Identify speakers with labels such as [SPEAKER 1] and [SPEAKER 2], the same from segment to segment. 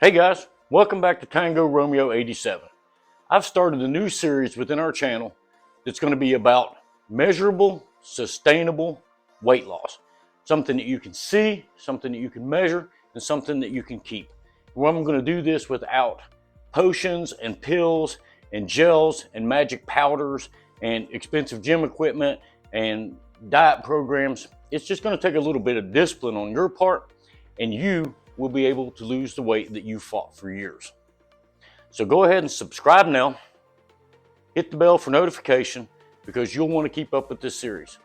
[SPEAKER 1] Hey guys, welcome back to Tango Romeo 87. I've started a new series within our channel that's going to be about measurable, sustainable weight loss. Something that you can see, something that you can measure, and something that you can keep. Well, I'm going to do this without potions and pills and gels and magic powders and expensive gym equipment and diet programs. It's just going to take a little bit of discipline on your part, and you will be able to lose the weight that you fought for years. So go ahead and subscribe now. Hit the bell for notification because you'll want to keep up with this series.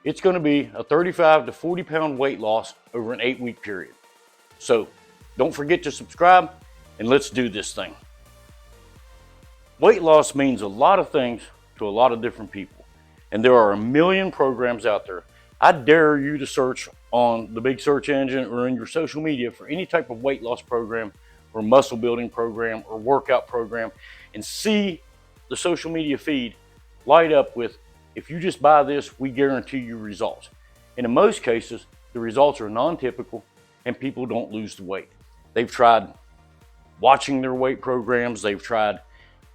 [SPEAKER 1] It's going to be a 35 to 40 pound weight loss over an 8-week period. So don't forget to subscribe and let's do this thing. Weight loss means a lot of things to a lot of different people. And there are a million programs out there. I dare you to search on the big search engine or in your social media for any type of weight loss program or muscle building program or workout program and see the social media feed light up with, if you just buy this, we guarantee you results. And in most cases, the results are non-typical and people don't lose the weight. They've tried watching their weight programs, they've tried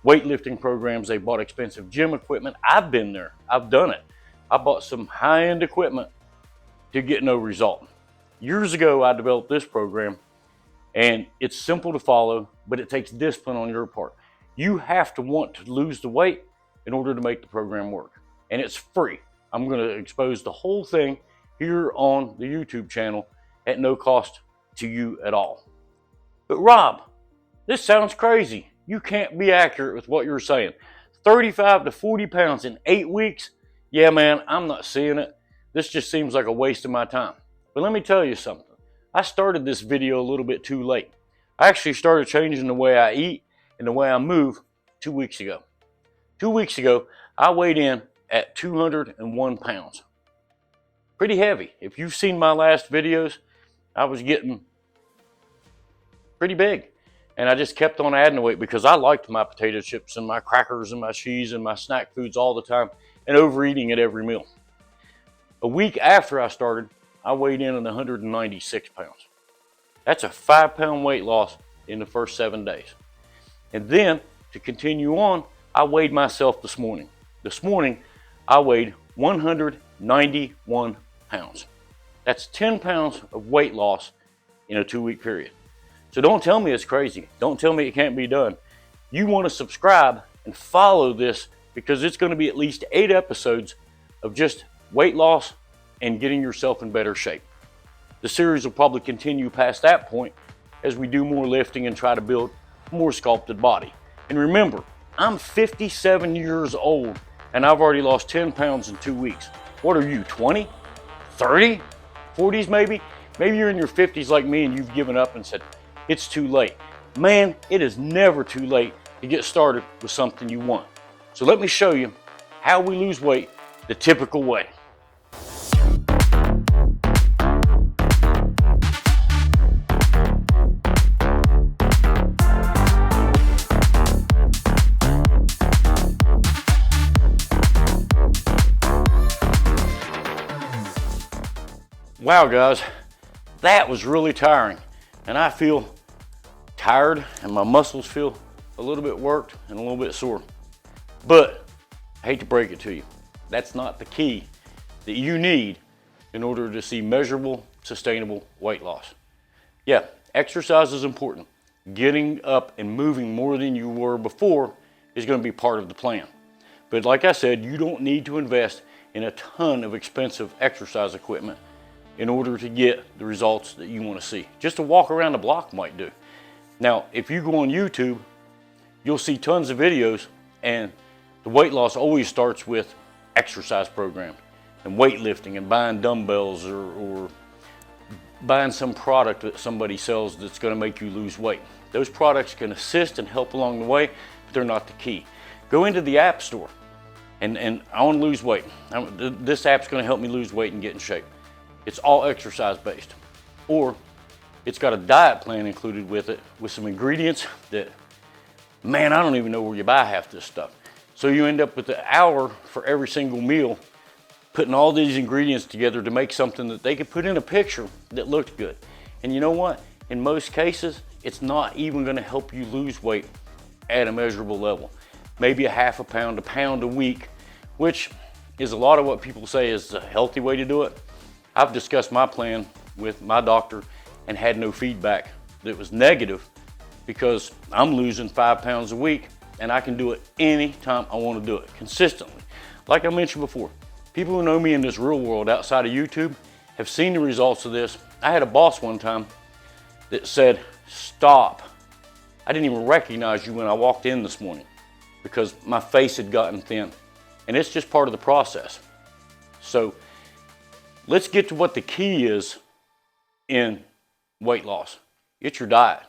[SPEAKER 1] weightlifting programs, they've bought expensive gym equipment. I've been there, I've done it. I bought some high-end equipment to get no result. Years ago, I developed this program, and it's simple to follow, but it takes discipline on your part. You have to want to lose the weight in order to make the program work, and it's free. I'm going to expose the whole thing here on the YouTube channel at no cost to you at all. But Rob, this sounds crazy. You can't be accurate with what you're saying. 35 to 40 pounds in 8 weeks? Yeah, man, I'm not seeing it. This just seems like a waste of my time. But let me tell you something. I started this video a little bit too late. I actually started changing the way I eat and the way I move 2 weeks ago. 2 weeks ago, I weighed in at 201 pounds. Pretty heavy. If you've seen my last videos, I was getting pretty big. And I just kept on adding the weight because I liked my potato chips and my crackers and my cheese and my snack foods all the time and overeating at every meal. A week after I started, I weighed in at 196 pounds. That's a 5-pound weight loss in the first 7 days. And then, to continue on, I weighed myself this morning. This morning, I weighed 191 pounds. That's 10 pounds of weight loss in a 2-week period. So don't tell me it's crazy. Don't tell me it can't be done. You want to subscribe and follow this because it's going to be at least 8 episodes of just weight loss and getting yourself in better shape. The series will probably continue past that point as we do more lifting and try to build a more sculpted body. And remember, I'm 57 years old and I've already lost 10 pounds in 2 weeks. What are you, 20, 30, 40s maybe? Maybe you're in your 50s like me and you've given up and said, it's too late. Man, it is never too late to get started with something you want. So let me show you how we lose weight the typical way. Wow, guys, that was really tiring. And I feel tired and my muscles feel a little bit worked and a little bit sore. But I hate to break it to you, that's not the key that you need in order to see measurable, sustainable weight loss. Yeah, exercise is important. Getting up and moving more than you were before is going to be part of the plan. But like I said, you don't need to invest in a ton of expensive exercise equipment in order to get the results that you want to see. Just a walk around the block might do. Now, if you go on YouTube, you'll see tons of videos, and the weight loss always starts with exercise programs and weightlifting and buying dumbbells or buying some product that somebody sells that's going to make you lose weight. Those products can assist and help along the way, but they're not the key. Go into the app store and I want to lose weight. This app's going to help me lose weight and get in shape. It's all exercise based. Or it's got a diet plan included with it with some ingredients that, man, I don't even know where you buy half this stuff. So you end up with an hour for every single meal putting all these ingredients together to make something that they could put in a picture that looked good. And you know what? In most cases, it's not even gonna help you lose weight at a measurable level. Maybe a half a pound a week, which is a lot of what people say is a healthy way to do it. I've discussed my plan with my doctor and had no feedback that was negative, because I'm losing 5 pounds a week and I can do it anytime I want to do it consistently. Like I mentioned before, people who know me in this real world outside of YouTube have seen the results of this. I had a boss one time that said, "Stop. I didn't even recognize you when I walked in this morning because my face had gotten thin." And it's just part of the process. So let's get to what the key is in weight loss. It's your diet.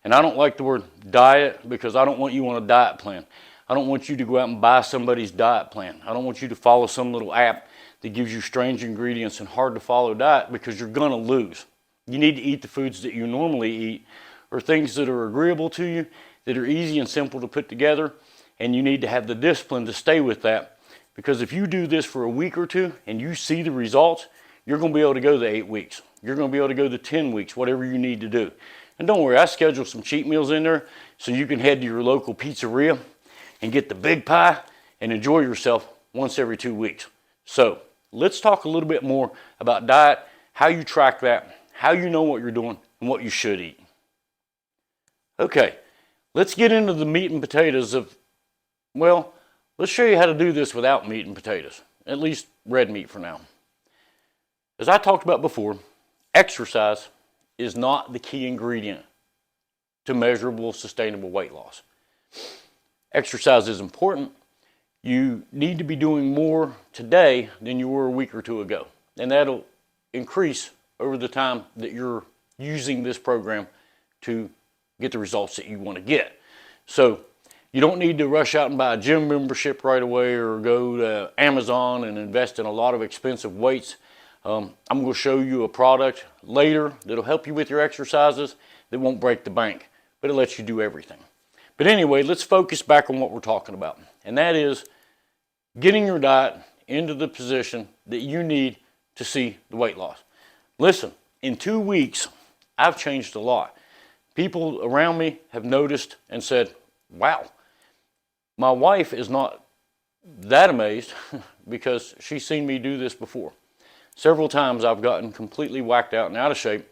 [SPEAKER 1] And I don't like the word diet because I don't want you on a diet plan. I don't want you to go out and buy somebody's diet plan. I don't want you to follow some little app that gives you strange ingredients and hard to follow diet, because you're gonna lose. You need to eat the foods that you normally eat, or things that are agreeable to you, that are easy and simple to put together, and you need to have the discipline to stay with that. Because if you do this for a week or two and you see the results, you're gonna be able to go the 8 weeks. You're gonna be able to go the 10 weeks, whatever you need to do. And don't worry, I schedule some cheat meals in there so you can head to your local pizzeria and get the big pie and enjoy yourself once every 2 weeks. So let's talk a little bit more about diet, how you track that, how you know what you're doing, and what you should eat. Okay, let's get into the meat and potatoes of, well, let's show you how to do this without meat and potatoes, at least red meat for now. As I talked about before, exercise is not the key ingredient to measurable, sustainable weight loss. Exercise is important. You need to be doing more today than you were a week or two ago. And that'll increase over the time that you're using this program to get the results that you want to get. So you don't need to rush out and buy a gym membership right away or go to Amazon and invest in a lot of expensive weights. I'm going to show you a product later that'll help you with your exercises that won't break the bank, but it lets you do everything. But anyway, let's focus back on what we're talking about, and that is getting your diet into the position that you need to see the weight loss. Listen, in 2 weeks, I've changed a lot. People around me have noticed and said, "Wow, my wife is not that amazed because she's seen me do this before." Several times I've gotten completely whacked out and out of shape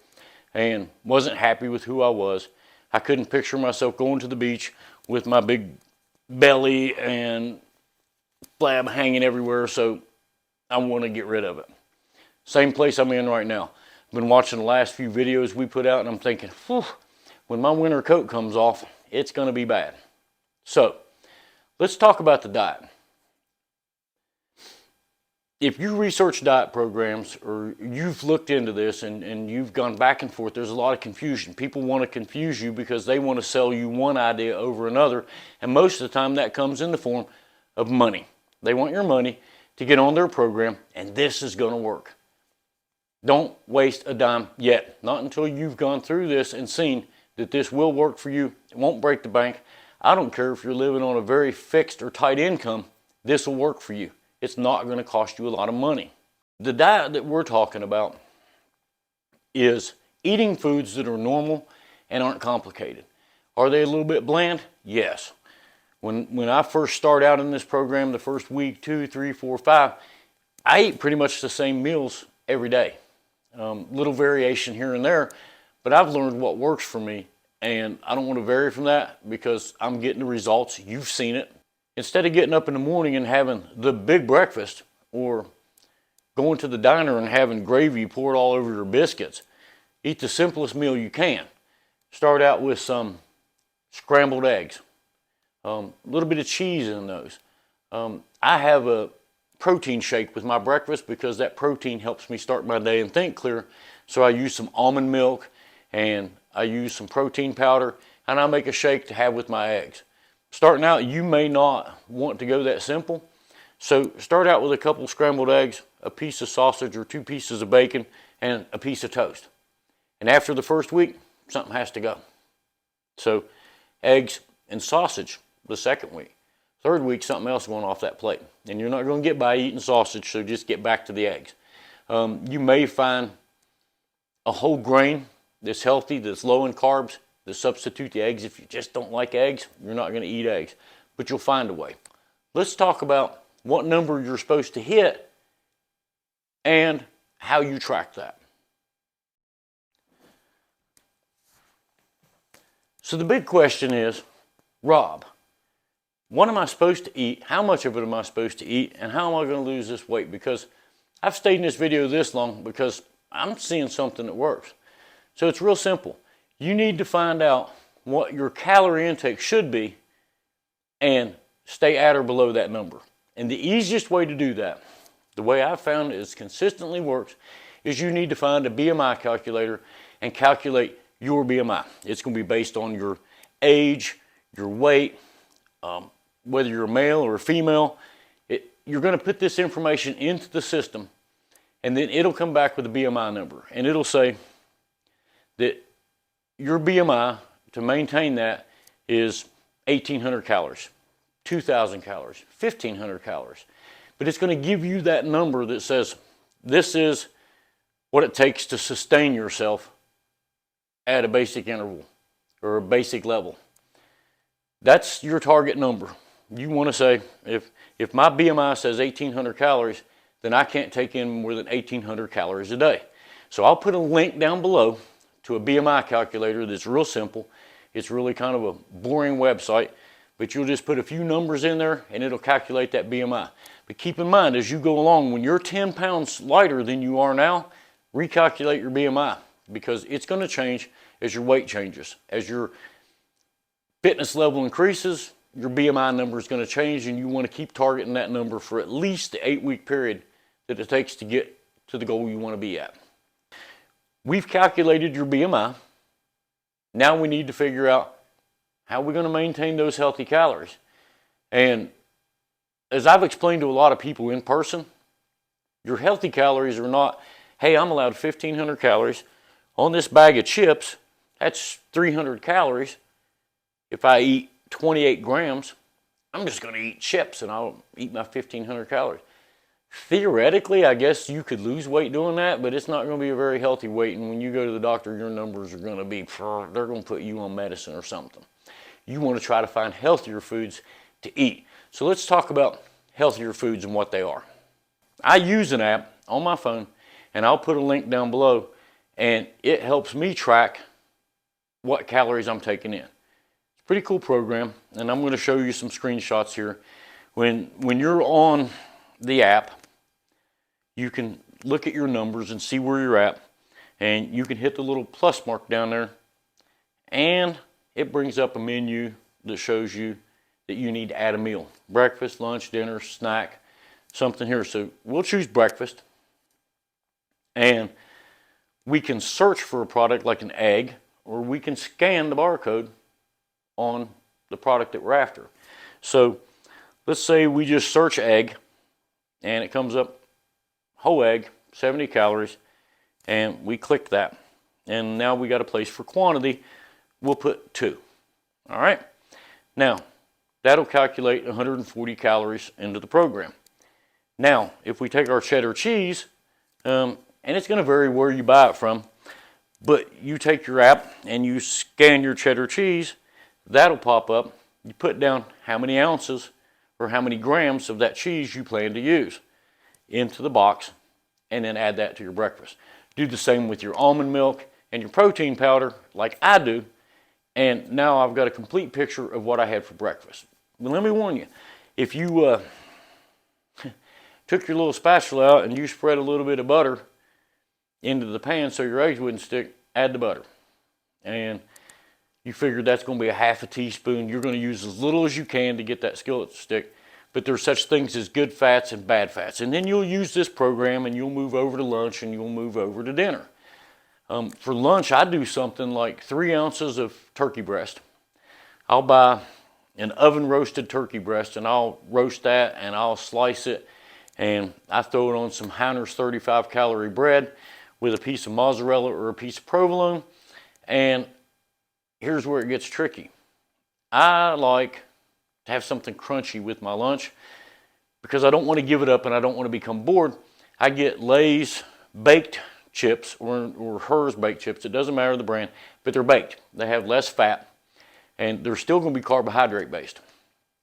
[SPEAKER 1] and wasn't happy with who I was. I couldn't picture myself going to the beach with my big belly and flab hanging everywhere, so I want to get rid of it. Same place I'm in right now. I've been watching the last few videos we put out, and I'm thinking, whew, when my winter coat comes off, it's going to be bad. So let's talk about the diet. If you research diet programs or you've looked into this and you've gone back and forth, there's a lot of confusion. People want to confuse you because they want to sell you one idea over another, and most of the time that comes in the form of money. They want your money to get on their program, and this is going to work. Don't waste a dime yet, not until you've gone through this and seen that this will work for you. It won't break the bank. I don't care if you're living on a very fixed or tight income, this will work for you. It's not going to cost you a lot of money. The diet that we're talking about is eating foods that are normal and aren't complicated. Are they a little bit bland? Yes. When I first started out in this program, the first week, 2, 3, 4, 5, I ate pretty much the same meals every day. Little variation here and there, but I've learned what works for me, and I don't want to vary from that because I'm getting the results. You've seen it. Instead of getting up in the morning and having the big breakfast or going to the diner and having gravy poured all over your biscuits, eat the simplest meal you can. Start out with some scrambled eggs, a little bit of cheese in those. I have a protein shake with my breakfast because that protein helps me start my day and think clear. So I use some almond milk and I use some protein powder, and I make a shake to have with my eggs. Starting out, you may not want to go that simple. So start out with a couple scrambled eggs, a piece of sausage or 2 pieces of bacon, and a piece of toast. And after the first week, something has to go. So eggs and sausage the second week. Third week, something else going off that plate. And you're not going to get by eating sausage, so just get back to the eggs. You may find a whole grain that's healthy, that's low in carbs. that substitute the eggs. If you just don't like eggs, you're not going to eat eggs, but you'll find a way. Let's talk about what number you're supposed to hit and how you track that. So the big question is, Rob, what am I supposed to eat? How much of it am I supposed to eat? And how am I going to lose this weight? Because I've stayed in this video this long because I'm seeing something that works. So it's real simple. You need to find out what your calorie intake should be and stay at or below that number. And the easiest way to do that, the way I've found it consistently works, is you need to find a BMI calculator and calculate your BMI. It's going to be based on your age, your weight, whether you're a male or a female. You're going to put this information into the system, and then it'll come back with a BMI number. And it'll say that your BMI, to maintain that, is 1,800 calories, 2,000 calories, 1,500 calories. But it's going to give you that number that says this is what it takes to sustain yourself at a basic interval or a basic level. That's your target number. You want to say, if my BMI says 1,800 calories, then I can't take in more than 1,800 calories a day. So I'll put a link down below to a BMI calculator that's real simple. It's really kind of a boring website, but you'll just put a few numbers in there and it'll calculate that BMI. But keep in mind, as you go along, when you're 10 pounds lighter than you are now, recalculate your BMI, because it's going to change as your weight changes. As your fitness level increases, your BMI number is going to change, and you want to keep targeting that number for at least the 8-week period that it takes to get to the goal you want to be at. We've calculated your BMI. Now we need to figure out how we're going to maintain those healthy calories. And as I've explained to a lot of people in person, your healthy calories are not, hey, I'm allowed 1,500 calories. On this bag of chips, that's 300 calories. If I eat 28 grams, I'm just going to eat chips and I'll eat my 1,500 calories. Theoretically, I guess you could lose weight doing that, but it's not going to be a very healthy weight. And when you go to the doctor, your numbers are going to be, they're going to put you on medicine or something. You want to try to find healthier foods to eat. So let's talk about healthier foods and what they are. I use an app on my phone, and I'll put a link down below, and it helps me track what calories I'm taking in. It's a pretty cool program, and I'm going to show you some screenshots here. When you're on the app, you can look at your numbers and see where you're at, and you can hit the little plus mark down there, and it brings up a menu that shows you that you need to add a meal. Breakfast, lunch, dinner, snack, something here. So we'll choose breakfast, and we can search for a product like an egg, or we can scan the barcode on the product that we're after. So let's say we just search egg, and it comes up whole egg, 70 calories, and we click that. And now we got a place for quantity. We'll put 2. All right. Now, that'll calculate 140 calories into the program. Now, if we take our cheddar cheese, and it's going to vary where you buy it from, but you take your app and you scan your cheddar cheese, that'll pop up. You put down how many ounces or how many grams of that cheese you plan to use into the box, and then add that to your breakfast. Do the same with your almond milk and your protein powder like I do, and now I've got a complete picture of what I had for breakfast. But let me warn you, if you took your little spatula out and you spread a little bit of butter into the pan so your eggs wouldn't stick, add the butter. And you figure that's going to be a half a teaspoon. You're going to use as little as you can to get that skillet to stick. But there's such things as good fats and bad fats. And then you'll use this program and you'll move over to lunch and you'll move over to dinner. For lunch, I do something like 3 ounces of turkey breast. I'll buy an oven roasted turkey breast, and I'll roast that and I'll slice it, and I throw it on some Heiner's 35 calorie bread with a piece of mozzarella or a piece of provolone. And here's where it gets tricky. I like to have something crunchy with my lunch because I don't want to give it up and I don't want to become bored. I get Lay's baked chips or Hers baked chips. It doesn't matter the brand, but they're baked. They have less fat, and they're still going to be carbohydrate based.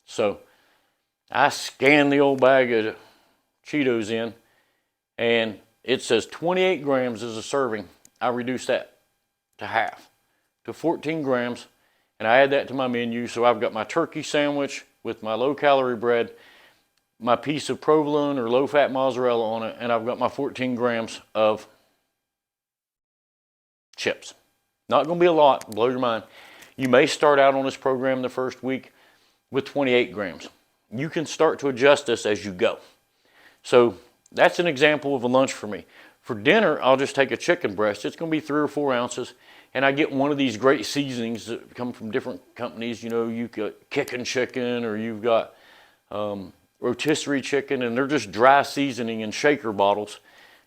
[SPEAKER 1] So I scanned the old bag of Cheetos in, and it says 28 grams is a serving. I reduced that to half, to 14 grams, and I add that to my menu. So I've got my turkey sandwich with my low-calorie bread, my piece of provolone or low-fat mozzarella on it, and I've got my 14 grams of chips. Not going to be a lot, blow your mind. You may start out on this program the first week with 28 grams. You can start to adjust this as you go. So that's an example of a lunch for me. For dinner, I'll just take a chicken breast. It's going to be 3 or 4 ounces, and I get one of these great seasonings that come from different companies. You know, you've got Kickin' Chicken, or you've got rotisserie chicken, and they're just dry seasoning in shaker bottles,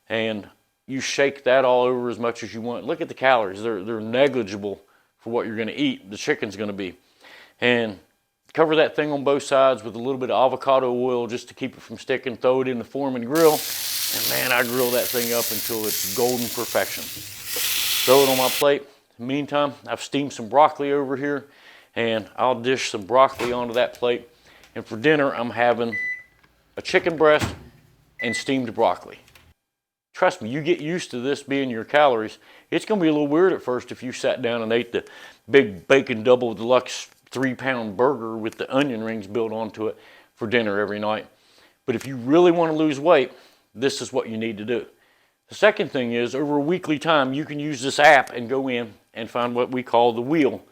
[SPEAKER 1] and you shake that all over as much as you want. Look at the calories. They're negligible for what you're going to eat. The chicken's going to be. And cover that thing on both sides with a little bit of avocado oil just to keep it from sticking. Throw it in the Foreman grill, and man, I grill that thing up until it's golden perfection. Throw it on my plate. In the meantime, I've steamed some broccoli over here, and I'll dish some broccoli onto that plate. And for dinner, I'm having a chicken breast and steamed broccoli. Trust me, you get used to this being your calories. It's going to be a little weird at first if you sat down and ate the big bacon double deluxe 3-pound burger with the onion rings built onto it for dinner every night. But if you really want to lose weight, this is what you need to do. The second thing is, over a weekly time, you can use this app and go in and find what we call the wheel.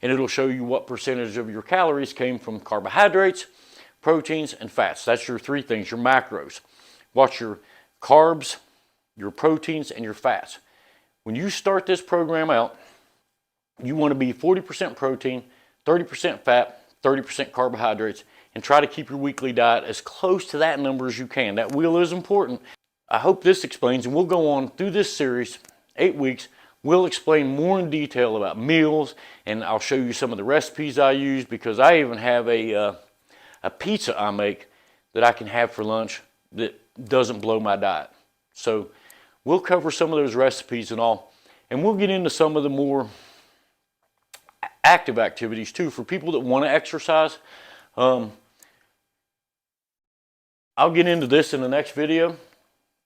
[SPEAKER 1] And it'll show you what percentage of your calories came from carbohydrates, proteins, and fats. That's your 3 things, your macros. Watch your carbs, your proteins, and your fats. When you start this program out, you want to be 40% protein, 30% fat, 30% carbohydrates, and try to keep your weekly diet as close to that number as you can. That wheel is important. I hope this explains, and we'll go on through this series, 8 weeks. We'll explain more in detail about meals, and I'll show you some of the recipes I use, because I even have a pizza I make that I can have for lunch that doesn't blow my diet. So we'll cover some of those recipes and all, and we'll get into some of the more active activities too for people that want to exercise. I'll get into this in the next video.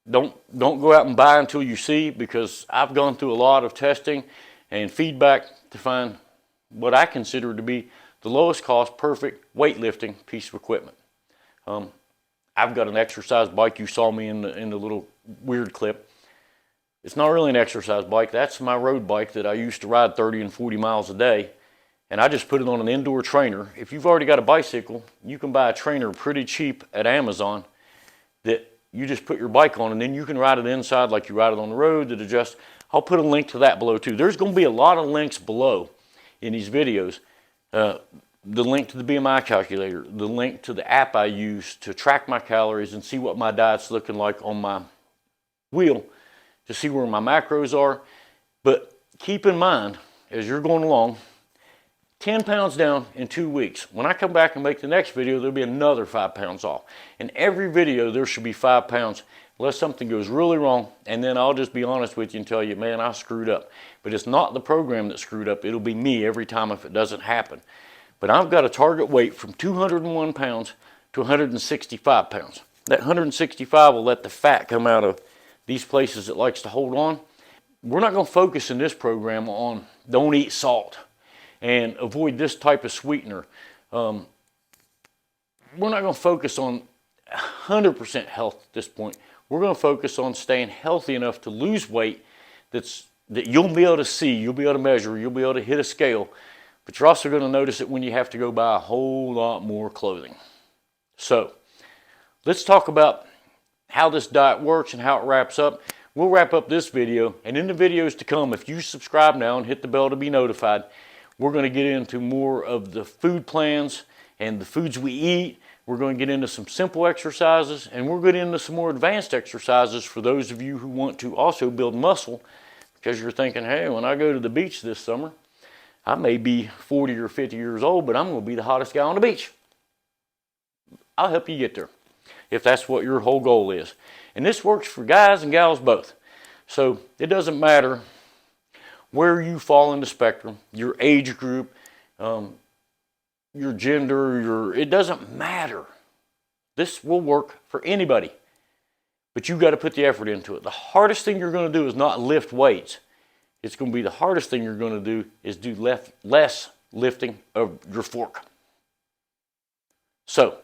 [SPEAKER 1] Don't go out and buy until you see, because I've gone through a lot of testing and feedback to find what I consider to be the lowest cost, perfect weightlifting piece of equipment. I've got an exercise bike. You saw me in the little weird clip. It's not really an exercise bike. That's my road bike that I used to ride 30 and 40 miles a day. And I just put it on an indoor trainer. If you've already got a bicycle, you can buy a trainer pretty cheap at Amazon that you just put your bike on, and then you can ride it inside like you ride it on the road that adjusts. I'll put a link to that below too. There's going to be a lot of links below in these videos. The link to the BMI calculator, the link to the app I use to track my calories and see what my diet's looking like on my wheel, to see where my macros are. But keep in mind, as you're going along, 10 pounds down in 2 weeks. When I come back and make the next video, there'll be another 5 pounds off. In every video, there should be 5 pounds, unless something goes really wrong, and then I'll just be honest with you and tell you, man, I screwed up. But it's not the program that screwed up. It'll be me every time if it doesn't happen. But I've got a target weight from 201 pounds to 165 pounds. That 165 will let the fat come out of these places it likes to hold on. We're not going to focus in this program on don't eat salt and avoid this type of sweetener. We're not going to focus on 100% health at this point. We're going to focus on staying healthy enough to lose weight that you'll be able to see, you'll be able to measure, you'll be able to hit a scale, but you're also going to notice it when you have to go buy a whole lot more clothing. So let's talk about how this diet works and how it wraps up. We'll wrap up this video, and in the videos to come, if you subscribe now and hit the bell to be notified, we're going to get into more of the food plans and the foods we eat. We're going to get into some simple exercises, and we're going to get into some more advanced exercises for those of you who want to also build muscle, because you're thinking, hey, when I go to the beach this summer, I may be 40 or 50 years old, but I'm going to be the hottest guy on the beach. I'll help you get there if that's what your whole goal is. And this works for guys and gals both. So it doesn't matter where you fall in the spectrum, your age group, your gender, it doesn't matter. This will work for anybody, but you got to put the effort into it. The hardest thing you're going to do is not lift weights. It's going to be the hardest thing you're going to do is do less lifting of your fork. So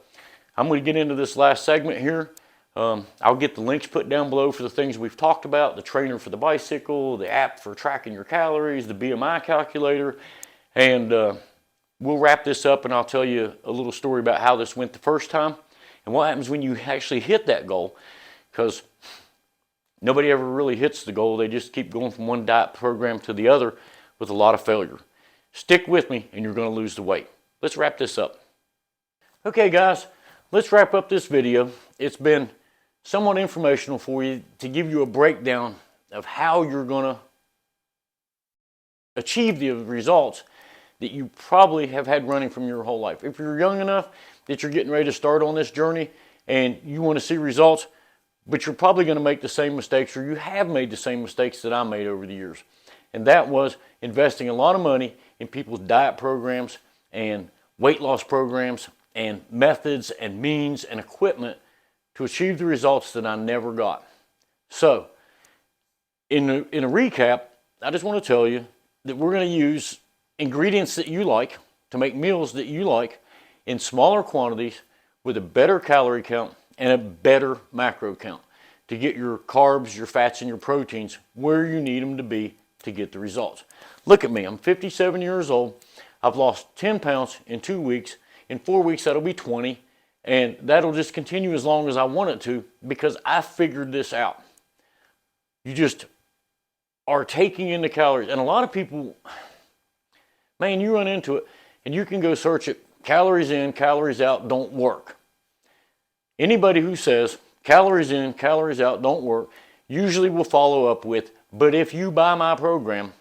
[SPEAKER 1] I'm going to get into this last segment here. I'll get the links put down below for the things we've talked about, the trainer for the bicycle, the app for tracking your calories, the BMI calculator, and we'll wrap this up and I'll tell you a little story about how this went the first time and what happens when you actually hit that goal, because nobody ever really hits the goal. They just keep going from one diet program to the other with a lot of failure. Stick with me and you're going to lose the weight. Let's wrap this up. Okay guys, let's wrap up this video. It's been somewhat informational for you to give you a breakdown of how you're going to achieve the results that you probably have had running from your whole life. If you're young enough that you're getting ready to start on this journey and you want to see results, but you're probably going to make the same mistakes, or you have made the same mistakes that I made over the years. And that was investing a lot of money in people's diet programs and weight loss programs and methods and means and equipment to achieve the results that I never got. So, in a recap, I just want to tell you that we're going to use ingredients that you like to make meals that you like in smaller quantities with a better calorie count and a better macro count to get your carbs, your fats, and your proteins where you need them to be to get the results. Look at me, I'm 57 years old. I've lost 10 pounds in 2 weeks. In 4 weeks, that'll be 20. And that'll just continue as long as I want it to because I figured this out. You just are taking in the calories. And a lot of people, man, you run into it and you can go search it. Calories in, calories out don't work. Anybody who says calories in, calories out don't work usually will follow up with, but if you buy my program,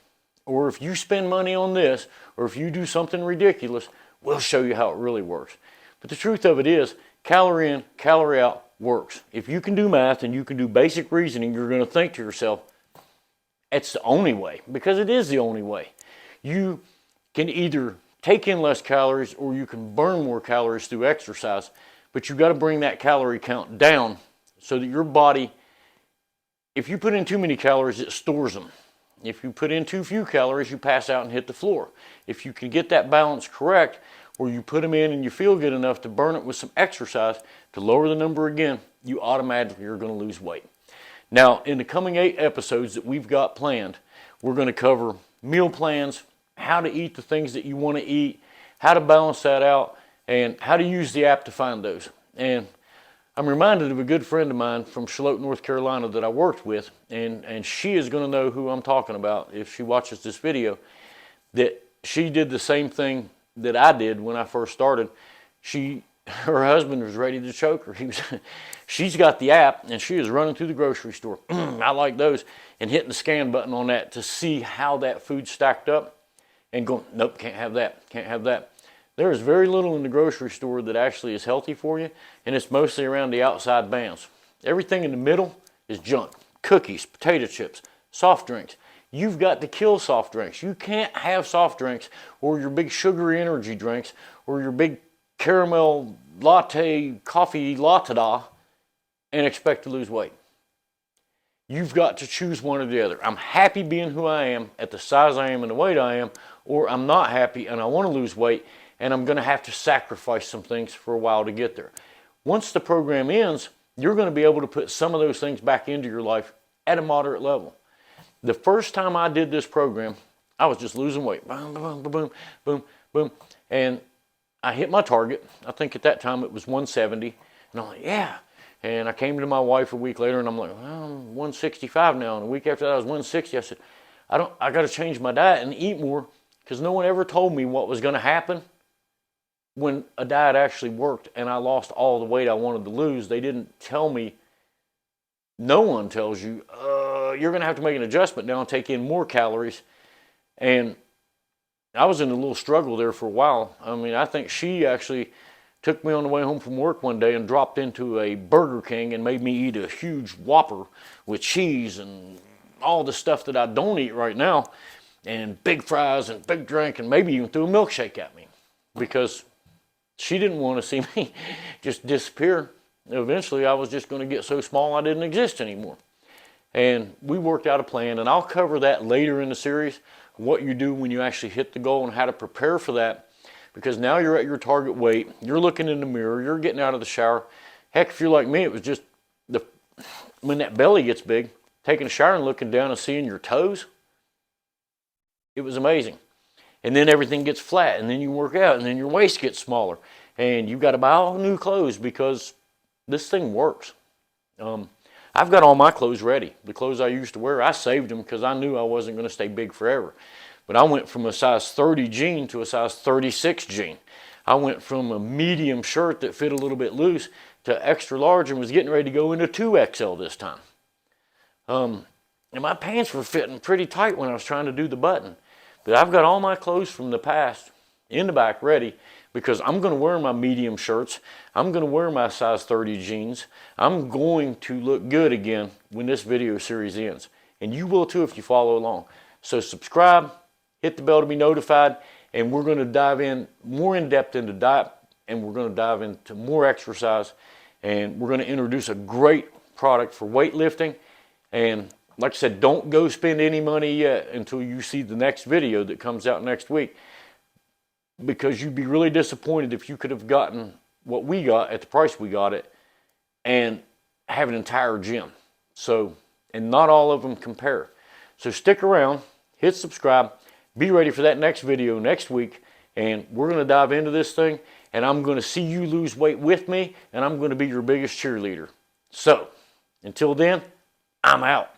[SPEAKER 1] or if you spend money on this, or if you do something ridiculous, we'll show you how it really works. But the truth of it is, calorie in, calorie out works. If you can do math and you can do basic reasoning, you're going to think to yourself, it's the only way, because it is the only way. You can either take in less calories or you can burn more calories through exercise, but you've got to bring that calorie count down so that your body, if you put in too many calories, it stores them. If you put in too few calories, you pass out and hit the floor. If you can get that balance correct, where you put them in and you feel good enough to burn it with some exercise to lower the number again, you automatically are going to lose weight. Now, in the coming 8 episodes that we've got planned, we're going to cover meal plans, how to eat the things that you want to eat, how to balance that out, and how to use the app to find those. And I'm reminded of a good friend of mine from Charlotte, North Carolina that I worked with, and she is going to know who I'm talking about if she watches this video, that she did the same thing that I did when I first started. Her husband was ready to choke her. She's got the app and she is running through the grocery store. I like those, and hitting the scan button on that to see how that food stacked up and going, nope, can't have that, can't have that. There is very little in the grocery store that actually is healthy for you, and it's mostly around the outside bands. Everything in the middle is junk. Cookies, potato chips, soft drinks. You've got to kill soft drinks. You can't have soft drinks or your big sugary energy drinks or your big caramel latte, coffee latte and expect to lose weight. You've got to choose one or the other. I'm happy being who I am at the size I am and the weight I am, or I'm not happy and I want to lose weight and I'm going to have to sacrifice some things for a while to get there. Once the program ends, you're going to be able to put some of those things back into your life at a moderate level. The first time I did this program, I was just losing weight. Boom, boom, boom, boom, boom, boom. And I hit my target. I think at that time it was 170. And I'm like, yeah. And I came to my wife a week later and I'm like, well, I'm 165 now. And a week after that I was 160. I said, I got to change my diet and eat more, because no one ever told me what was going to happen when a diet actually worked and I lost all the weight I wanted to lose. They didn't tell me. No one tells you, you're going to have to make an adjustment now and take in more calories. And I was in a little struggle there for a while. I mean, I think she actually took me on the way home from work one day and dropped into a Burger King and made me eat a huge Whopper with cheese and all the stuff that I don't eat right now, and big fries and big drink, and maybe even threw a milkshake at me because she didn't want to see me just disappear. Eventually, I was just going to get so small I didn't exist anymore. And we worked out a plan, and I'll cover that later in the series, what you do when you actually hit the goal and how to prepare for that, because now you're at your target weight, you're looking in the mirror, you're getting out of the shower. Heck, if you're like me, it was just when that belly gets big, taking a shower and looking down and seeing your toes, it was amazing. And then everything gets flat, and then you work out, and then your waist gets smaller, and you've got to buy all new clothes because this thing works. I've got all my clothes ready. The clothes I used to wear, I saved them because I knew I wasn't going to stay big forever. But I went from a size 30 jean to a size 36 jean. I went from a medium shirt that fit a little bit loose to extra large and was getting ready to go into 2XL this time. And my pants were fitting pretty tight when I was trying to do the button. But I've got all my clothes from the past in the back ready because I'm going to wear my medium shirts. I'm going to wear my size 30 jeans. I'm going to look good again when this video series ends. And you will too if you follow along. So subscribe, hit the bell to be notified, and we're going to dive in more in depth into diet, and we're going to dive into more exercise, and we're going to introduce a great product for weightlifting. And like I said, don't go spend any money yet until you see the next video that comes out next week, because you'd be really disappointed if you could have gotten what we got at the price we got it and have an entire gym. So, and not all of them compare. So stick around, hit subscribe, be ready for that next video next week, and we're going to dive into this thing, and I'm going to see you lose weight with me, and I'm going to be your biggest cheerleader. So, until then, I'm out.